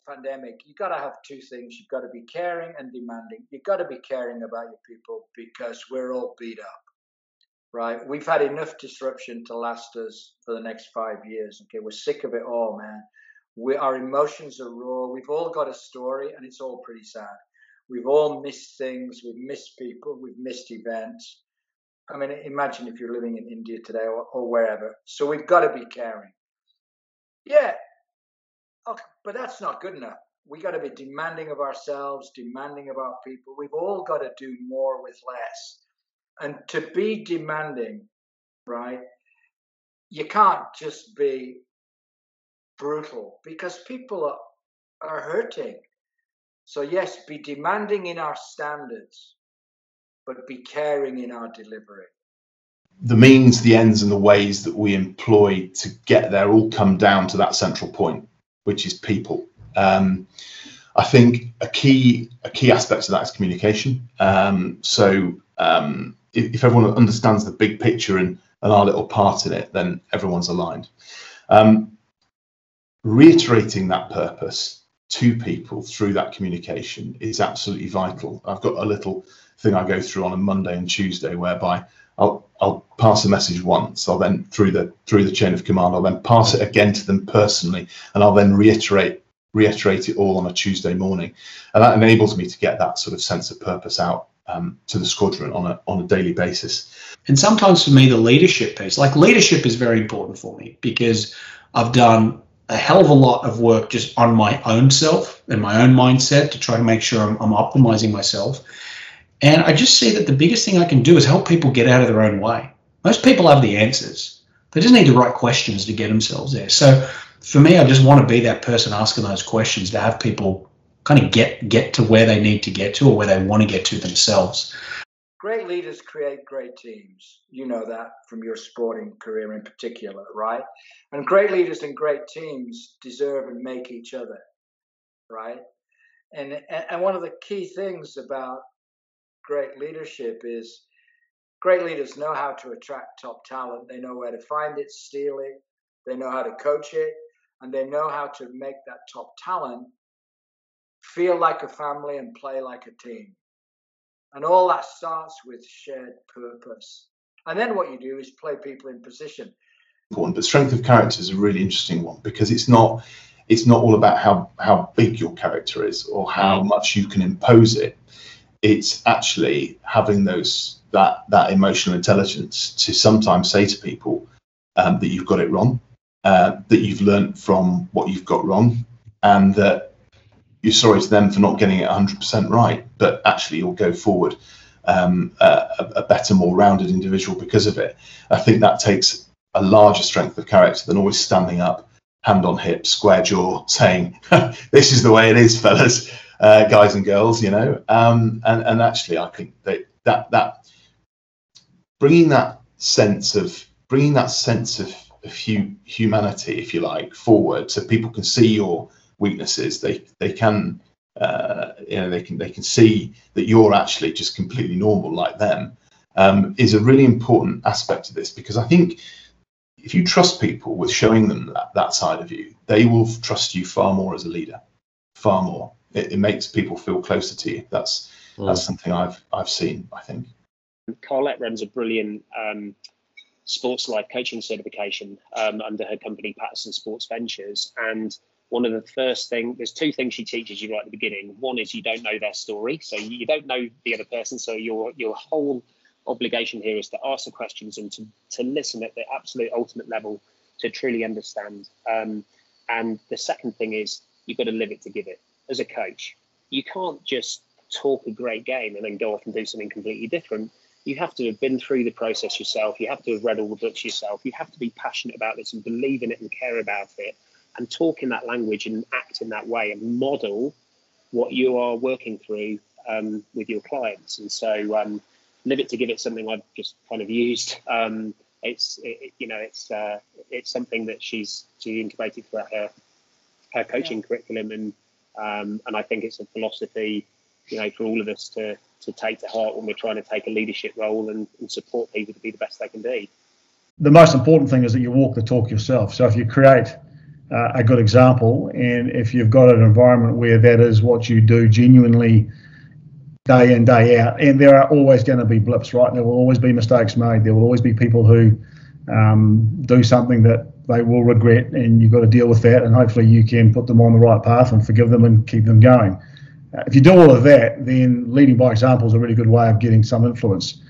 pandemic, you got to have two things. You've got to be caring and demanding. You've got to be caring about your people because we're all beat up, right? We've had enough disruption to last us for the next 5 years. Okay, we're sick of it all, man. Our emotions are raw. We've all got a story, and it's all pretty sad. We've all missed things. We've missed people. We've missed events. I mean, imagine if you're living in India today or wherever. So we've got to be caring. Yeah, okay, but that's not good enough. We got to be demanding of ourselves, demanding of our people. We've all got to do more with less. And to be demanding, right, you can't just be brutal because people are hurting. So yes, be demanding in our standards, but be caring in our delivery. The means, the ends, and the ways that we employ to get there all come down to that central point, which is people. I think a key aspect of that is communication. If everyone understands the big picture and our little part in it, then everyone's aligned. Reiterating that purpose to people through that communication is absolutely vital. I've got a little thing I go through on a Monday and Tuesday whereby I'll pass a message once. I'll then through the chain of command, I'll then pass it again to them personally, and I'll then reiterate it all on a Tuesday morning, and that enables me to get that sort of sense of purpose out to the squadron on a daily basis. And sometimes for me, the leadership piece, like leadership is very important for me because I've done a hell of a lot of work just on my own self and my own mindset to try to make sure I'm optimizing myself. And I just see that the biggest thing I can do is help people get out of their own way. Most people have the answers. They just need the right questions to get themselves there. So for me, I just want to be that person asking those questions to have people kind of get to where they need to get to or where they want to get to themselves. Great leaders create great teams. You know that from your sporting career in particular, right? And great leaders and great teams deserve and make each other, right? And one of the key things about great leadership is great leaders know how to attract top talent. They know where to find it, steal it. They know how to coach it, and they know how to make that top talent feel like a family and play like a team. And all that starts with shared purpose. And then what you do is play people in position. But strength of character is a really interesting one because it's not all about how big your character is or how much you can impose it. It's actually having that emotional intelligence to sometimes say to people that you've got it wrong, that you've learned from what you've got wrong, and that you're sorry to them for not getting it 100% right, but actually you'll go forward a better, more rounded individual because of it. I think that takes a larger strength of character than always standing up, hand on hip, square jaw, saying, this is the way it is, fellas, guys and girls, you know. And actually, I think that bringing that sense of humanity, if you like, forward, so people can see your weaknesses. They can see that you're actually just completely normal like them, is a really important aspect of this, because I think if you trust people with showing them that side of you, they will trust you far more as a leader, far more. It makes people feel closer to you. That's something I've seen, I think. Carlette runs a brilliant sports life coaching certification under her company Patterson Sports Ventures, and one of the first things, there's two things she teaches you right at the beginning. One is you don't know their story, so you don't know the other person, so your whole obligation here is to ask the questions and to listen at the absolute ultimate level to truly understand. And the second thing is you've got to live it to give it. As a coach, you can't just talk a great game and then go off and do something completely different. You have to have been through the process yourself. You have to have read all the books yourself. You have to be passionate about this and believe in it and care about it and talk in that language and act in that way and model what you are working through with your clients. And so live it to give it, something I've just kind of used. It's something that she integrated throughout her coaching curriculum, and I think it's a philosophy, for all of us to take to heart when we're trying to take a leadership role and support people to be the best they can be. The most important thing is that you walk the talk yourself. So if you create a good example. And if you've got an environment where that is what you do genuinely day in, day out, and there are always going to be blips, right? There will always be mistakes made. There will always be people who do something that they will regret, and you've got to deal with that, and hopefully you can put them on the right path and forgive them and keep them going. If you do all of that, then leading by example is a really good way of getting some influence.